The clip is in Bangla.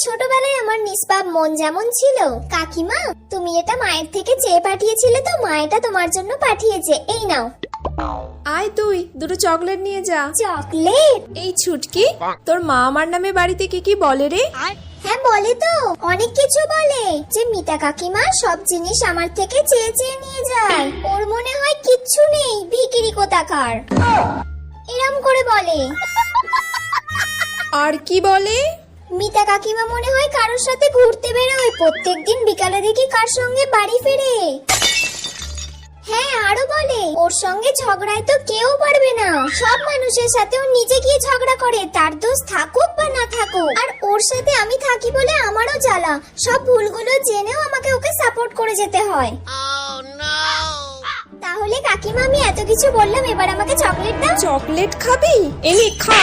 ছোটবেলায় আমার নিষ্পাপ মন যেমন ছিল, কাকিমা তুমি এটা মায়ের থেকে চেয়ে পাঠিয়েছিলে, তো মা এটা তোমার জন্য পাঠিয়েছে, এই নাও। আয় তুই দুটো চকলেট নিয়ে যা। চকলেট? এই ছুটকি, তোর মা আমার নামে বাড়িতে কি কি বলে রে? হ্যাঁ বলে তো, অনেক কিছু বলে, যে মিতা কাকিমা সব জিনিস আমার থেকে চেয়ে চেয়ে নিয়ে যায়, ওর মনে হয় কিচ্ছু নেই, ভিখিরি কোথাকার, এরম করে বলে। আর কি বলে? মিতা কাকিমা মনে হয় কারোর সাথে ঘুরতে বেরোয়, প্রত্যেকদিন বিকালে দেখি কার সঙ্গে বাড়ি ফেরে। হ্যাঁ আরো বলে ওর সঙ্গে ঝগড়ায় তো কেউ পারবে না, সব মানুষের সাথে ও নিজে গিয়ে ঝগড়া করে, তার দোষ থাকুক বা না থাকুক, আর ওর সাথে আমি থাকি বলে আমারও জ্বালা, সব ভুলগুলো জেনেও আমাকে ওকে সাপোর্ট করে যেতে হয়। তাহলে কাকিমা আমি এত কিছু বললাম, এবার আমাকে চকলেট দাও। চকলেট খাবি? এনে খা।